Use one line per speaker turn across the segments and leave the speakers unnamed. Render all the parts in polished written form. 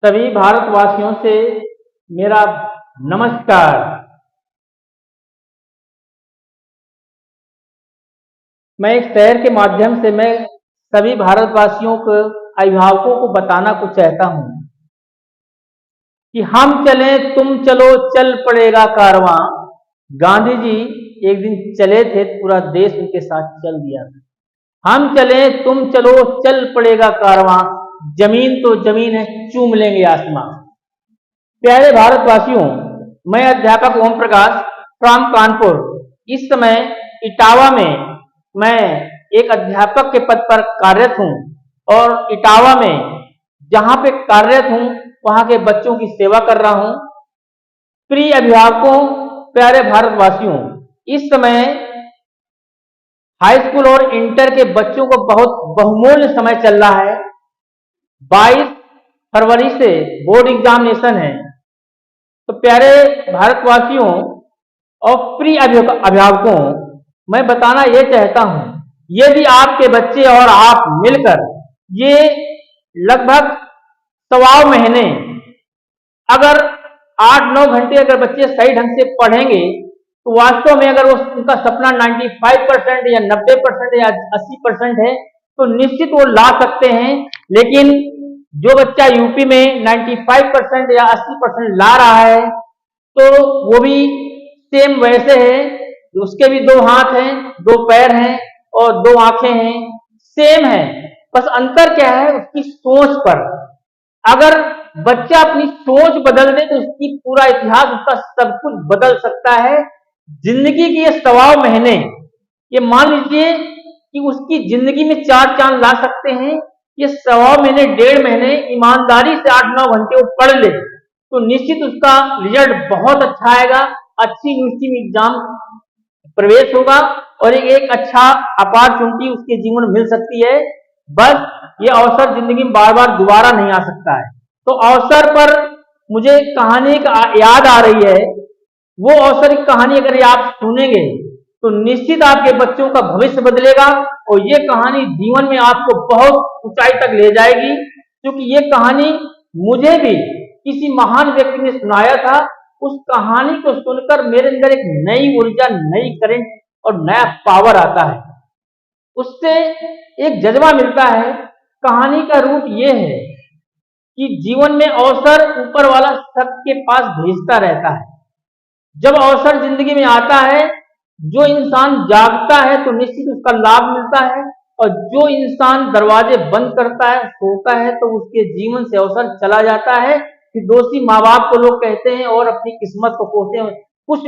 सभी भारतवासियों से मेरा नमस्कार। मैं एक शहर के माध्यम से मैं सभी भारतवासियों को, अभिभावकों को बताना को चाहता हूं कि हम चलें तुम चलो चल पड़ेगा कारवां। गांधी जी एक दिन चले थे, पूरा देश उनके साथ चल दिया था। हम चलें तुम चलो चल पड़ेगा कारवां, जमीन तो जमीन है चूम लेंगे आसमां। प्यारे भारतवासियों, मैं अध्यापक ओम प्रकाश फ्रॉम कानपुर इस समय इटावा में मैं एक अध्यापक के पद पर कार्यरत हूं और इटावा में जहां पे कार्यरत हूं वहां के बच्चों की सेवा कर रहा हूं। प्रिय अभिभावकों, प्यारे भारतवासियों, इस समय हाई स्कूल और इंटर के बच्चों को बहुत बहुमूल्य समय चल रहा है। 22 फरवरी से बोर्ड एग्जामिनेशन है। तो प्यारे भारतवासियों और प्रिय अभिभावकों, मैं बताना यह चाहता हूं, यदि आपके बच्चे और आप मिलकर ये लगभग 1.25 महीने अगर 8-9 घंटे अगर बच्चे सही ढंग से पढ़ेंगे तो वास्तव में अगर उनका सपना 95% या 90% या 80% है तो निश्चित वो ला सकते हैं। लेकिन जो बच्चा यूपी में 95% या 80% ला रहा है तो वो भी सेम वैसे है, उसके भी 2 हाथ हैं, 2 पैर हैं और 2 आंखें हैं, सेम है। बस अंतर क्या है, उसकी सोच पर। अगर बच्चा अपनी सोच बदल दे तो उसकी पूरा इतिहास, उसका सब कुछ बदल सकता है। जिंदगी के ये 1.25 महीने, ये मान लीजिए कि उसकी जिंदगी में 4 चांद ला सकते हैं। ये 1.25 महीने, 1.5 महीने ईमानदारी से 8-9 घंटे वो पढ़ ले तो निश्चित उसका रिजल्ट बहुत अच्छा आएगा। अच्छी यूनिवर्सिटी में एग्जाम प्रवेश होगा और एक अच्छा अपॉर्चुनिटी उसके जीवन में मिल सकती है। बस ये अवसर जिंदगी में बार बार दोबारा नहीं आ सकता है। तो अवसर पर मुझे कहानी याद आ रही है। वो अवसर की कहानी अगर आप सुनेंगे तो निश्चित आपके बच्चों का भविष्य बदलेगा और ये कहानी जीवन में आपको बहुत ऊंचाई तक ले जाएगी। क्योंकि ये कहानी मुझे भी किसी महान व्यक्ति ने सुनाया था। उस कहानी को सुनकर मेरे अंदर एक नई ऊर्जा, नई करंट और नया पावर आता है। उससे एक जज्बा मिलता है। कहानी का रूप ये है कि जीवन में अवसर ऊपर वाला सबके पास भेजता रहता है। जब अवसर जिंदगी में आता है, जो इंसान जागता है तो निश्चित उसका लाभ मिलता है और जो इंसान दरवाजे बंद करता है, सोता है, तो उसके जीवन से अवसर चला जाता है। कि दोषी माँ बाप को लोग कहते हैं और अपनी किस्मत को कोसते हैं। कुछ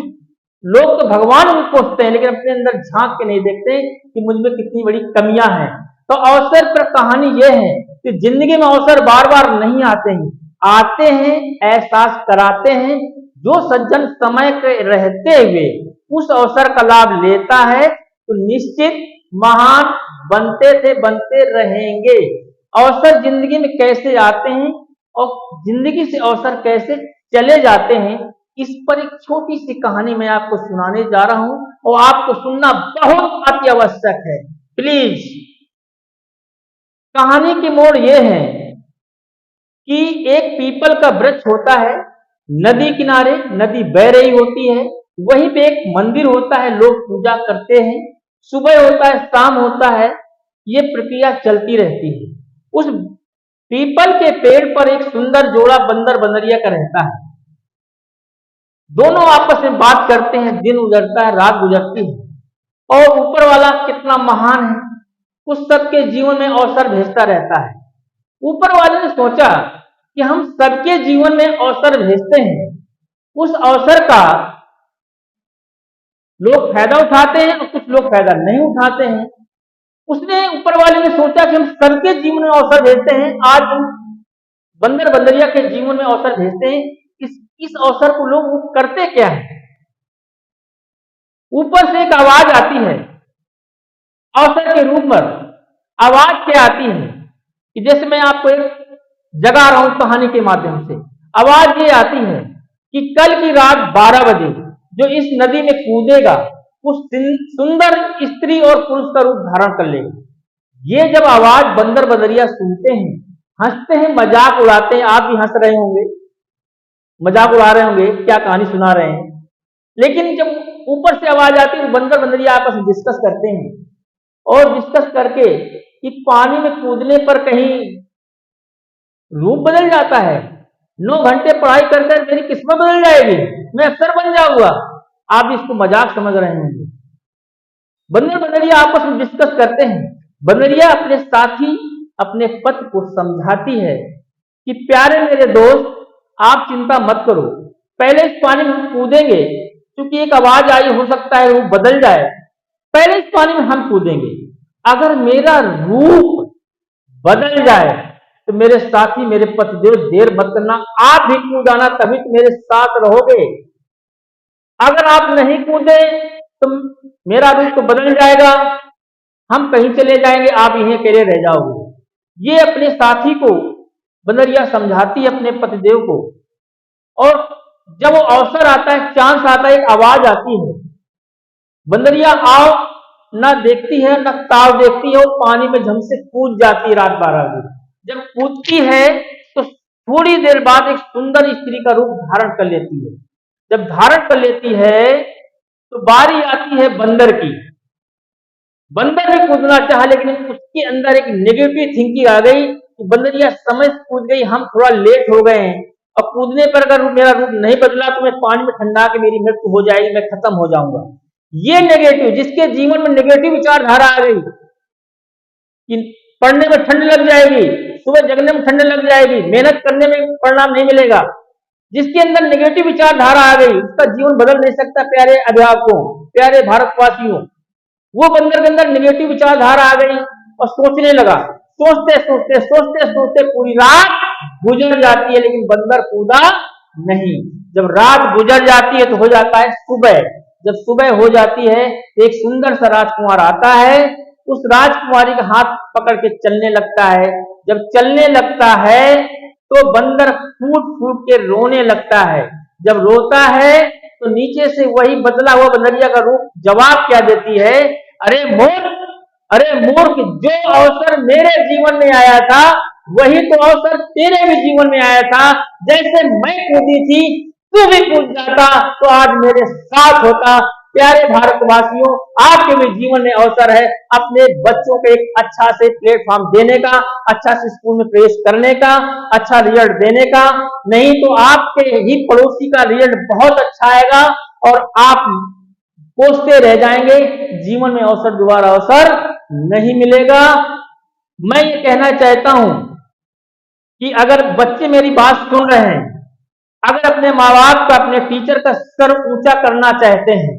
लोग तो भगवान को कोसते हैं लेकिन अपने अंदर झांक के नहीं देखते कि मुझ में कितनी बड़ी कमियां हैं। तो अवसर पर कहानी यह है कि जिंदगी में अवसर बार बार नहीं आते हैं, आते हैं, एहसास कराते हैं। जो सज्जन समय के रहते हुए उस अवसर का लाभ लेता है तो निश्चित महान बनते थे, बनते रहेंगे। अवसर जिंदगी में कैसे आते हैं और जिंदगी से अवसर कैसे चले जाते हैं, इस पर एक छोटी सी कहानी मैं आपको सुनाने जा रहा हूं और आपको सुनना बहुत अति आवश्यक है। प्लीज। कहानी की मोड़ यह है कि एक पीपल का वृक्ष होता है, नदी किनारे, नदी बह रही होती है, वहीं पे एक मंदिर होता है, लोग पूजा करते हैं। सुबह होता है, शाम होता है, ये प्रक्रिया चलती रहती है। उस पीपल के पेड़ पर एक सुंदर जोड़ा बंदर बंदरिया का रहता है। दोनों आपस में बात करते हैं। दिन गुजरता है, रात गुजरती है और ऊपर वाला कितना महान है, उस सबके जीवन में अवसर भेजता रहता है। ऊपर वाले ने सोचा कि हम सबके जीवन में अवसर भेजते हैं, उस अवसर का लोग फायदा उठाते हैं और कुछ लोग फायदा नहीं उठाते हैं। उसने, ऊपर वाले ने सोचा कि हम सबके जीवन में अवसर भेजते हैं, आज हम बंदर बंदरिया के जीवन में अवसर भेजते हैं। इस अवसर को लोग करते क्या है? ऊपर से एक आवाज आती है अवसर के रूप में। आवाज क्या आती है कि जैसे मैं आपको एक जगा रहा हूं कहानी के माध्यम से। आवाज ये आती है कि कल की रात 12 बजे जो इस नदी में कूदेगा उस सुंदर स्त्री और पुरुष का रूप धारण कर लेगा। ये जब आवाज बंदर बंदरिया सुनते हैं हंसते हैं, मजाक उड़ाते हैं। आप भी हंस रहे होंगे, मजाक उड़ा रहे होंगे, क्या कहानी सुना रहे हैं। लेकिन जब ऊपर से आवाज आती है तो बंदर बंदरिया आपस में डिस्कस करते हैं, और डिस्कस करके कि पानी में कूदने पर कहीं रूप बदल जाता है, 9 घंटे पढ़ाई कर कर मेरी किस्मत बदल जाएगी, मैं अफसर बन जाऊंगा। आप इसको मजाक समझ रहे होंगे। बंदर बंदरिया आपस में डिस्कस करते हैं। बंदरिया अपने साथी, अपने पति को समझाती है कि प्यारे मेरे दोस्त, आप चिंता मत करो, पहले इस पानी में कूदेंगे, क्योंकि एक आवाज आई, हो सकता है रूप बदल जाए, पहले इस पानी में हम कूदेंगे। अगर मेरा रूप बदल जाए तो मेरे साथी, मेरे पतिदेव, देर मत करना, आप भी कूद आना, तभी तो मेरे साथ रहोगे। अगर आप नहीं कूदे तो मेरा रूप तो बदल जाएगा, हम कहीं चले जाएंगे, आप यहीं अकेले रह जाओगे। ये अपने साथी को बंदरिया समझाती है, अपने पतिदेव को। और जब वो अवसर आता है, चांस आता है, एक आवाज आती है, बंदरिया आओ ना देखती है, ना ताव देखती है, वो पानी में झम से कूद जाती है रात 12 बजे। जब कूदती है तो थोड़ी देर बाद एक सुंदर स्त्री का रूप धारण कर लेती है। जब धारण कर लेती है तो बारी आती है बंदर की। बंदर ने कूदना चाहा, लेकिन उसके अंदर एक नेगेटिव थिंकिंग आ गई कि बंदरिया समय से कूद गई, हम थोड़ा लेट हो गए हैं, और कूदने पर अगर मेरा रूप नहीं बदला तो मैं पानी में ठंडा के मेरी मृत्यु हो जाएगी, मैं खत्म हो जाऊंगा। ये नेगेटिव, जिसके जीवन में नेगेटिव विचारधारा आ गई कि पढ़ने में ठंड लग जाएगी, सुबह जगने में ठंड लग जाएगी, मेहनत करने में परिणाम नहीं मिलेगा, जिसके अंदर नेगेटिव विचारधारा आ गई, उसका जीवन बदल नहीं सकता। प्यारे अध्यापकों, प्यारे भारतवासियों, वो बंदर के अंदर नेगेटिव विचारधारा आ गई और सोचने लगा। सोचते सोचते सोचते सोचते पूरी रात गुजर जाती है, लेकिन बंदर कूदा नहीं। जब रात गुजर जाती है तो हो जाता है सुबह। जब सुबह हो जाती है तो एक सुंदर सा राजकुमार आता है, उस राजकुमारी का हाथ पकड़ के चलने लगता है। जब चलने लगता है तो बंदर फूट फूट के रोने लगता है। जब रोता है तो नीचे से वही बदला हुआ बंदरिया का रूप जवाब क्या देती है, अरे मूर्ख, अरे मूर्ख, जो अवसर मेरे जीवन में आया था वही तो अवसर तेरे भी जीवन में आया था। जैसे मैं कूदी थी, तू भी कूद जाता तो आज मेरे साथ होता। प्यारे भारतवासियों, आपके भी जीवन में अवसर है अपने बच्चों को एक अच्छा से प्लेटफॉर्म देने का, अच्छा से स्कूल में प्रवेश करने का, अच्छा रिजल्ट देने का। नहीं तो आपके ही पड़ोसी का रिजल्ट बहुत अच्छा आएगा और आप कोसते रह जाएंगे, जीवन में अवसर, दोबारा अवसर नहीं मिलेगा। मैं ये कहना चाहता हूं कि अगर बच्चे मेरी बात सुन रहे हैं, अगर अपने माँ बाप का, अपने टीचर का स्तर ऊंचा करना चाहते हैं,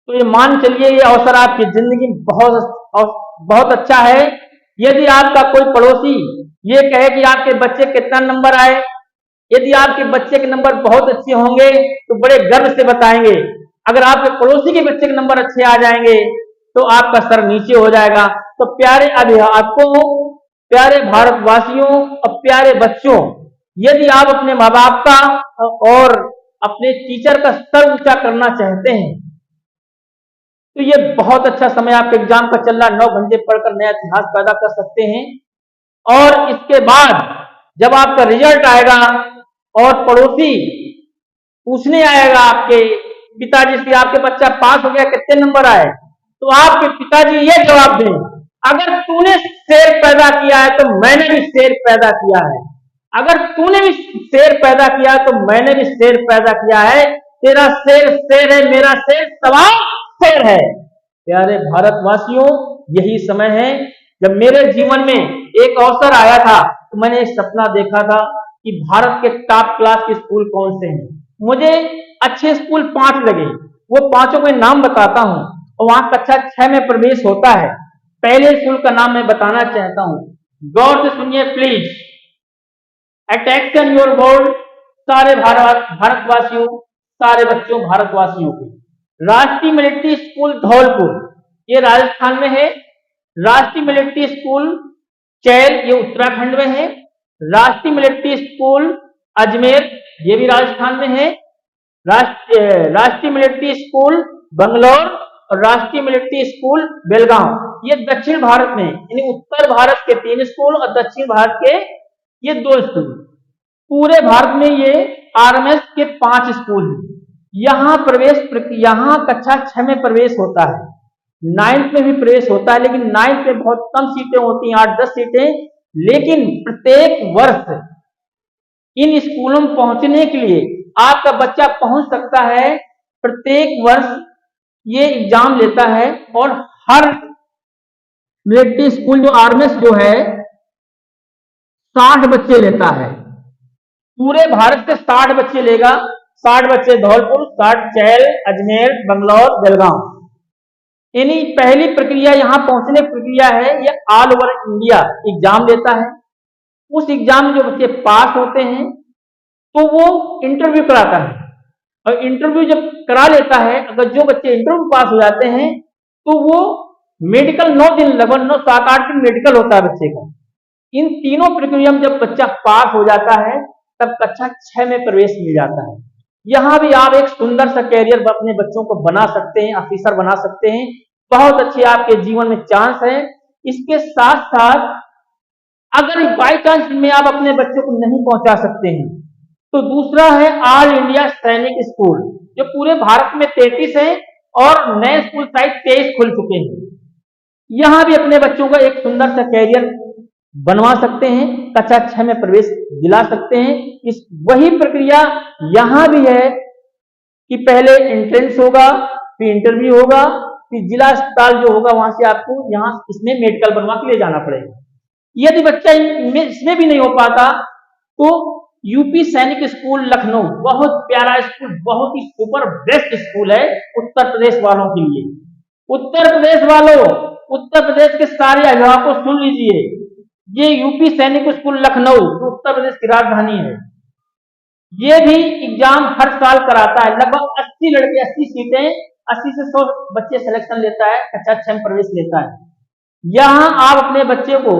तो ये मान चलिए ये अवसर आपकी जिंदगी में बहुत अच्छा है। यदि आपका कोई पड़ोसी ये कहे कि आपके बच्चे कितना नंबर आए, यदि आपके बच्चे के नंबर बहुत अच्छे होंगे तो बड़े गर्व से बताएंगे। अगर आपके पड़ोसी के बच्चे के नंबर अच्छे आ जाएंगे तो आपका सर नीचे हो जाएगा। तो प्यारे अध्यापकों, प्यारे भारतवासियों और प्यारे बच्चों, यदि आप अपने माँ बाप का और अपने टीचर का स्तर ऊंचा करना चाहते हैं तो ये बहुत अच्छा समय आपके एग्जाम का चल रहा है। 9 घंटे पढ़कर नया इतिहास पैदा कर सकते हैं। और इसके बाद जब आपका रिजल्ट आएगा और पड़ोसी पूछने आएगा आपके पिताजी से, आपके बच्चा पास हो गया, कितने नंबर आए, तो आपके पिताजी ये जवाब दें, अगर तूने शेर पैदा किया है तो मैंने भी शेर पैदा किया है, अगर तूने भी शेर पैदा किया है तो मैंने भी शेर पैदा किया है। तेरा शेर शेर है, मेरा शेर सवा शेर है। प्यारे भारतवासियों, यही समय है जब मेरे जीवन में एक अवसर आया था तो मैंने एक सपना देखा था कि भारत के टॉप क्लास के स्कूल कौन से हैं। मुझे अच्छे स्कूल 5 लगे, वो पांचों के नाम बताता हूं और वहां कक्षा 6 में प्रवेश होता है। पहले स्कूल का नाम मैं बताना चाहता हूं, गौर से सुनिए प्लीज, अटेंशन योर बोर्ड, सारे भारतवासियों, सारे बच्चों भारतवासियों के, राष्ट्रीय मिलिट्री स्कूल धौलपुर, ये राजस्थान में है। राष्ट्रीय मिलिट्री स्कूल चैल, ये उत्तराखंड में है। राष्ट्रीय मिलिट्री स्कूल अजमेर, ये भी राजस्थान में है। राष्ट्रीय मिलिट्री स्कूल बंगलौर, और राष्ट्रीय मिलिट्री स्कूल बेलगांव। ये दक्षिण भारत में, यानी उत्तर भारत के 3 स्कूल और दक्षिण भारत के ये 2 स्कूल। पूरे भारत में ये आरएमएस के 5 स्कूल हैं। यहाँ कक्षा 6 में प्रवेश होता है, 9th में भी प्रवेश होता है, लेकिन 9th में बहुत कम सीटें होती हैं, 8-10 सीटें। लेकिन प्रत्येक वर्ष इन स्कूलों में पहुंचने के लिए आपका बच्चा पहुंच सकता है। प्रत्येक वर्ष ये एग्जाम लेता है और हर मिलिट्री स्कूल जो आर्मीज जो है 60 बच्चे लेता है। पूरे भारत से 60 बच्चे लेगा। 60 बच्चे धौलपुर, 60 चैल, अजमेर, बंगलौर, बेलगांव। यानी पहली प्रक्रिया यहाँ पहुंचने की प्रक्रिया है, ये ऑल ओवर इंडिया एग्जाम लेता है। उस एग्जाम में जो बच्चे पास होते हैं तो वो इंटरव्यू कराता है, और इंटरव्यू जब करा लेता है, अगर जो बच्चे इंटरव्यू पास हो जाते हैं तो वो मेडिकल 9 दिन, लगभग 7-8 दिन मेडिकल होता है बच्चे का। इन तीनों प्रक्रिया में जब बच्चा पास हो जाता है तब कक्षा 6 में प्रवेश मिल जाता है। यहाँ भी आप एक सुंदर सा कैरियर अपने बच्चों को बना सकते हैं, ऑफिसर बना सकते हैं। बहुत अच्छे आपके जीवन में चांस है। इसके साथ साथ अगर बाई चांस में आप अपने बच्चों को नहीं पहुंचा सकते हैं तो दूसरा है ऑल इंडिया सैनिक स्कूल, जो पूरे भारत में 33 है और नए स्कूल साइट 23 खुल चुके हैं। यहां भी अपने बच्चों का एक सुंदर सा कैरियर बनवा सकते हैं, कक्षा 6 में प्रवेश दिला सकते हैं। इस वही प्रक्रिया यहां भी है कि पहले एंट्रेंस होगा, फिर इंटरव्यू होगा, फिर जिला अस्पताल जो होगा वहां से आपको यहाँ इसमें मेडिकल बनवा के ले जाना पड़ेगा। यदि बच्चा इसमें भी नहीं हो पाता तो यूपी सैनिक स्कूल लखनऊ, बहुत प्यारा स्कूल, बहुत ही सुपर बेस्ट स्कूल है उत्तर प्रदेश वालों के लिए। उत्तर प्रदेश वालों, उत्तर प्रदेश के सारे अभिभावकों सुन लीजिए, ये यूपी सैनिक स्कूल लखनऊ जो उत्तर प्रदेश की राजधानी है, ये भी एग्जाम हर साल कराता है। लगभग 80 लड़के, 80 सीटें, 80 से 100 बच्चे सिलेक्शन लेता है, कक्षा 6 में प्रवेश लेता है। यहाँ आप अपने बच्चे को,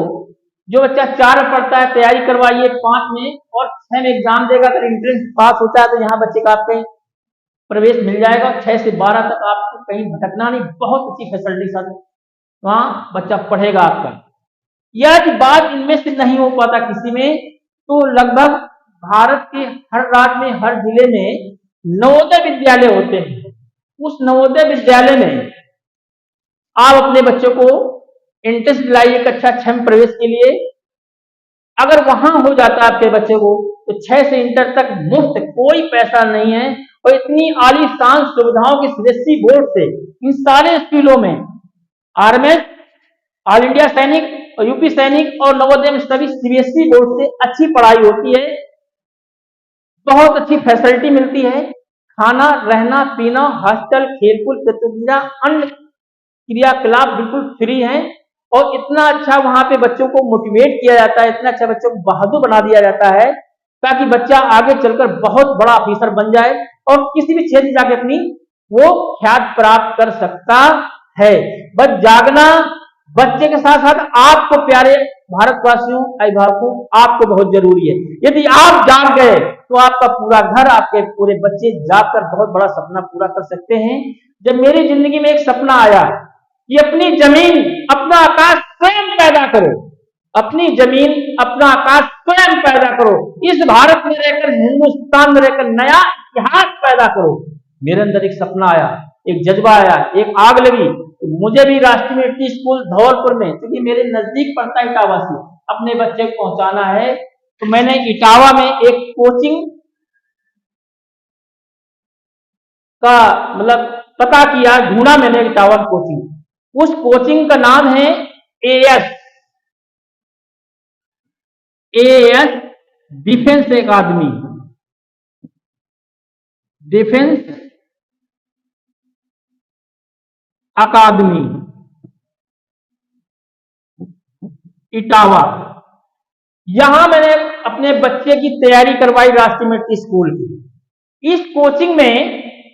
जो बच्चा 4 में पढ़ता है, तैयारी करवाइए 5 में और 6 में एग्जाम देगा। अगर एंट्रेंस पास होता है तो यहाँ बच्चे का आपके प्रवेश मिल जाएगा। 6 से 12 तक आपको कहीं भटकना नहीं, बहुत अच्छी फैसिलिटी साथ वहाँ बच्चा पढ़ेगा आपका। यदि बात इनमें से नहीं हो पाता किसी में, तो लगभग भारत के हर राज्य में, हर जिले में नवोदय विद्यालय होते हैं। उस नवोदय विद्यालय में आप अपने बच्चों को एंट्रेंस दिलाइए कक्षा 6 में प्रवेश के लिए। अगर वहां हो जाता है आपके बच्चे को तो 6 से इंटर तक मुफ्त, कोई पैसा नहीं है, और इतनी आलीशान सुविधाओं की सीबीएसई बोर्ड से इन सारे स्कूलों में आरएमएस, ऑल इंडिया सैनिक और यूपी सैनिक और नवोदय में सभी सीबीएसई बोर्ड से अच्छी पढ़ाई होती है, बहुत अच्छी फैसिलिटी मिलती है। खाना, रहना, पीना, हॉस्टल, खेलकूद, प्रतियोगिता, अन्य क्रियाकलाप बिल्कुल फ्री हैं, और इतना अच्छा वहां पे बच्चों को मोटिवेट किया जाता है, इतना अच्छा बच्चों को बहादुर बना दिया जाता है ताकि बच्चा आगे चलकर बहुत बड़ा ऑफिसर बन जाए और किसी भी क्षेत्र में जाके अपनी वो ख्याति प्राप्त कर सकता है। बस जागना, बच्चे के साथ साथ आपको, प्यारे भारतवासियों, अभिभावकों, आपको बहुत जरूरी है। यदि आप जाग गए तो आपका पूरा घर, आपके पूरे बच्चे जागकर बहुत बड़ा सपना पूरा कर सकते हैं। जब मेरी जिंदगी में एक सपना आया कि अपनी जमीन, अपना आकाश स्वयं पैदा करो, अपनी जमीन, अपना आकाश स्वयं पैदा करो, इस भारत में रहकर, हिंदुस्तान में रहकर नया इतिहास पैदा करो। मेरे अंदर एक सपना आया, एक जज्बा आया, एक आग लगी। मुझे भी राष्ट्रीय मिलिट्री स्कूल धौलपुर में, क्योंकि मेरे नजदीक पड़ता है इटावा से, अपने बच्चे को पहुंचाना है, तो मैंने इटावा में एक कोचिंग का मतलब पता किया, ढूंढा मैंने इटावा कोचिंग। उस कोचिंग का नाम है एएस डिफेंस एकेडमी, डिफेंस अकादमी इटावा। यहां मैंने अपने बच्चे की तैयारी करवाई राष्ट्रीय मिलिट्री स्कूल की। इस कोचिंग में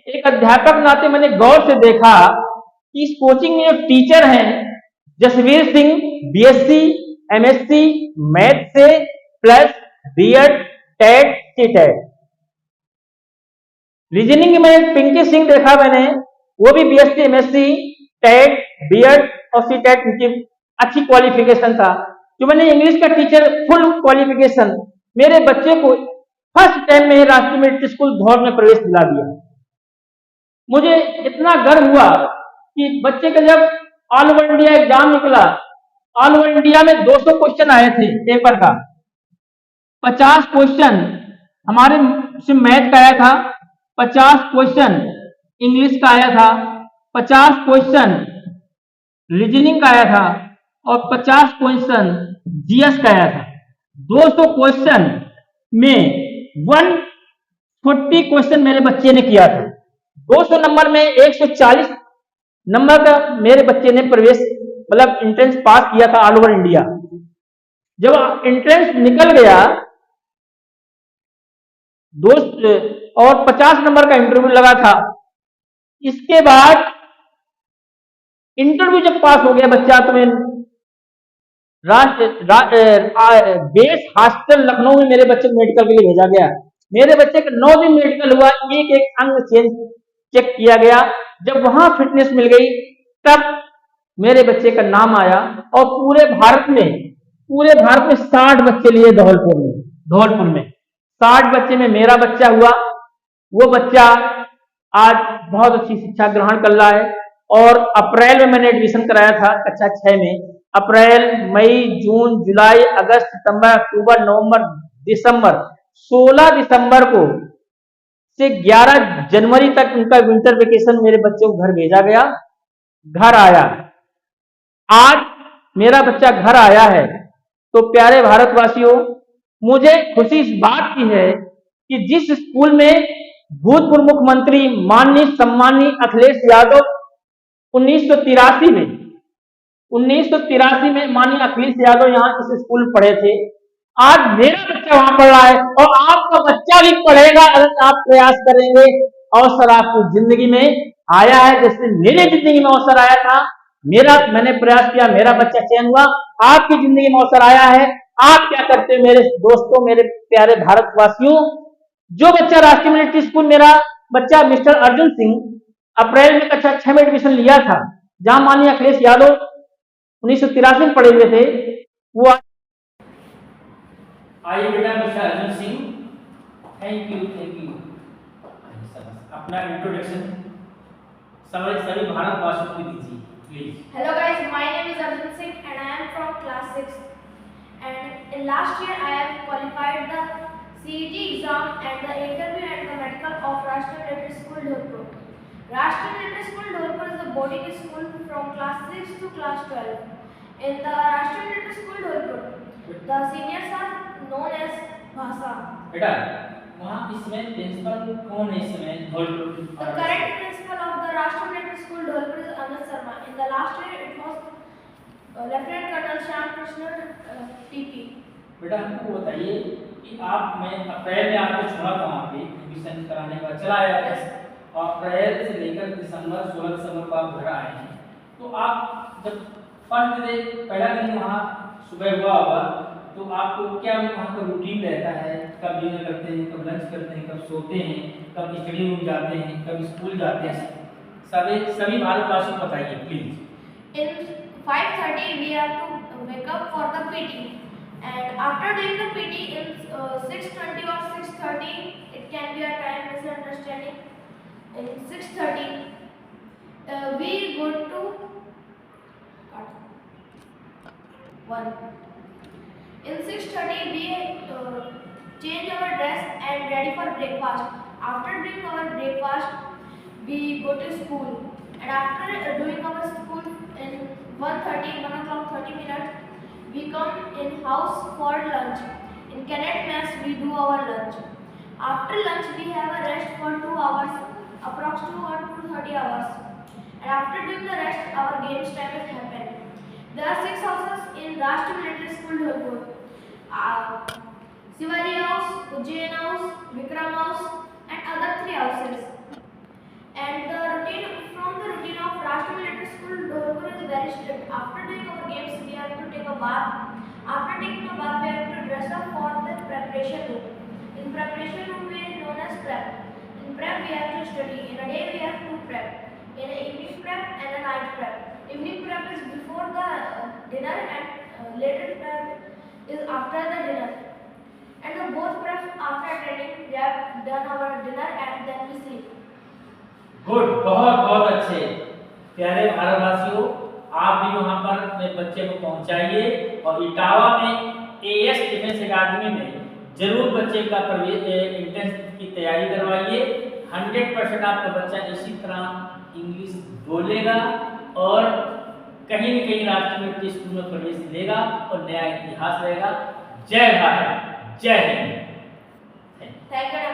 एक अध्यापक नाते मैंने गौर से देखा कि इस कोचिंग में जो टीचर हैं, Jasvir Singh BSc, MSc, math से plus BEd, TET, CTET. Reasoning में पिंकी सिंह देखा मैंने, वो भी बीएससी एमएससी टेट बीएड और सीटेट की अच्छी क्वालिफिकेशन था। जो मैंने इंग्लिश का टीचर फुल क्वालिफिकेशन, मेरे बच्चे को फर्स्ट टाइम में राष्ट्रीय मेरिट स्कूल धौर में प्रवेश दिला दिया। मुझे इतना गर्व हुआ कि बच्चे का जब ऑल ओवर इंडिया एग्जाम निकला, ऑल ओवर इंडिया में 200 क्वेश्चन आए थे पेपर का, 50 क्वेश्चन हमारे से मैथ का आया था, 50 क्वेश्चन इंग्लिश का आया था, 50 क्वेश्चन रीजनिंग का आया था और 50 क्वेश्चन जीएस का आया था। 200 क्वेश्चन में 140 क्वेश्चन मेरे बच्चे ने किया था। 200 नंबर में 140 नंबर का मेरे बच्चे ने प्रवेश मतलब एंट्रेंस पास किया था ऑल ओवर इंडिया। जब एंट्रेंस निकल गया दोस्त और 50 नंबर का इंटरव्यू लगा था, इसके बाद इंटरव्यू जब पास हो गया बच्चा तो मैं बेस हॉस्टल लखनऊ में मेरे बच्चे को मेडिकल के लिए भेजा गया। मेरे बच्चे का 9 दिन मेडिकल हुआ, एक एक अंग चेक किया गया। जब वहां फिटनेस मिल गई तब मेरे बच्चे का नाम आया और पूरे भारत में 60 बच्चे लिए धौलपुर में 60 बच्चे में मेरा बच्चा हुआ। वो बच्चा आज बहुत अच्छी शिक्षा ग्रहण कर रहा है और अप्रैल में मैंने एडमिशन कराया था कक्षा 6 में। अप्रैल, मई, जून, जुलाई, अगस्त, सितंबर, अक्टूबर, नवंबर, दिसंबर, 16 दिसंबर को से 11 जनवरी तक उनका विंटर वेकेशन मेरे बच्चे को घर भेजा गया। घर आया, आज मेरा बच्चा घर आया है। तो प्यारे भारतवासियों, मुझे खुशी इस बात की है कि जिस स्कूल में भूतपूर्व मुख्यमंत्री माननीय सम्मानीय अखिलेश यादव 1983 में माननीय अखिलेश यादव यहाँ इस स्कूल में पढ़े थे, आज मेरा बच्चा वहां पढ़ रहा है और आपका बच्चा भी पढ़ेगा अगर आप प्रयास करेंगे। अवसर आपको जिंदगी में आया है, जैसे मेरे जिंदगी में अवसर आया था, मैंने प्रयास किया, मेरा बच्चा चयन हुआ, आपकी जिंदगी में अवसर आया है। आप क्या करते हैं मेरे दोस्तों, मेरे प्यारे भारतवासियों? जो बच्चा राष्ट्रीय मिलिट्री स्कूल, मेरा बच्चा मिस्टर अर्जुन सिंह अप्रैल में कक्षा 6 में एडमिशन लिया था, जहां माननीय अखिलेश यादव 1983 में पढ़े हुए थे, वो
आइए बेटा mister Arjun Singh, thank you. अपना इंट्रोडक्शन सभी भारतवासियों को दीजिए please.
Hello guys, my name is Arjun Singh and I am from class 6. And in last year I have qualified the CET exam and the interview and the medical of Rashtriya Military School Dhurpur. Rashtriya Military School Dhurpur is a boarding school from class 6 to class 12. In the Rashtriya Military School Dhurpur, the seniors are known as Bhasa.
बेटा वहाँ इसमें principal कौन है इसमें Dholpur?
The current principal of the Rashtriya Military School Dhurpur is Amit Sharma. In the last year it was Lieutenant Colonel Shyam Krishna TP.
बेटा हमको बताइए कि मैं अप्रैल में आपको छोड़ा था वहाँ पे एडमिशन कराने का चला आया था और अप्रैल से लेकर दिसंबर 16 दिसंबर को आप घर आए हैं। तो आप जब फर्स्ट डे पहला दिन वहाँ सुबह हुआ होगा तो आपको क्या वहाँ का रूटीन रहता है? कब डिनर करते हैं, कब लंच करते हैं, कब सोते हैं, कब स्टडी रूम जाते हैं, कब स्कूल जाते हैं? सभी भारतवासियों को बताइए please.
In 5:30 we have to wake up for the PT, and after doing the PT in 6:20 or 6:30, it can be a time misunderstanding. In 6:30 we go to 1. In 6:30 we change our dress and ready for breakfast. After doing our breakfast we go to school, and after doing our school in 1 o'clock 30 minutes we come in house for lunch. In cadet mess we do our lunch. After lunch we have a rest for 2 hours, approx 2 or 2:30 hours, and after doing the rest our games time is happen. There are 6 houses in Rashtriya Military School Dhurpur. Shivaji House, Ujjain House, Vikram House and other 3 houses. And the routine of Rashtriya Military School Dhurpur is very strict. After doing our games we have to take a bath. After taking a bath we have to dress up for the preparation room. In preparation room we are known as prep. In prep we have to study. In a day we have to prep. in evening prep and a night prep. Evening prep is before the dinner and later prep is after the dinner. And the both prep after training we have done our dinner and then we sleep.
Good, बहुत बहुत अच्छे। प्यारे भारतवासियों, आप भी वहां पर अपने बच्चे को पहुंचाइए और इटावा में एएस डिफेंस एकेडमी में जरूर बच्चे का प्रवेश एंट्रेंस की तैयारी करवाइए। 100% आपका बच्चा इसी तरह इंग्लिश बोलेगा और कहीं न कहीं राष्ट्रीय के स्कूल में प्रवेश लेगा और नया इतिहास रहेगा। जय भारत, जय हिंद।
Thank you.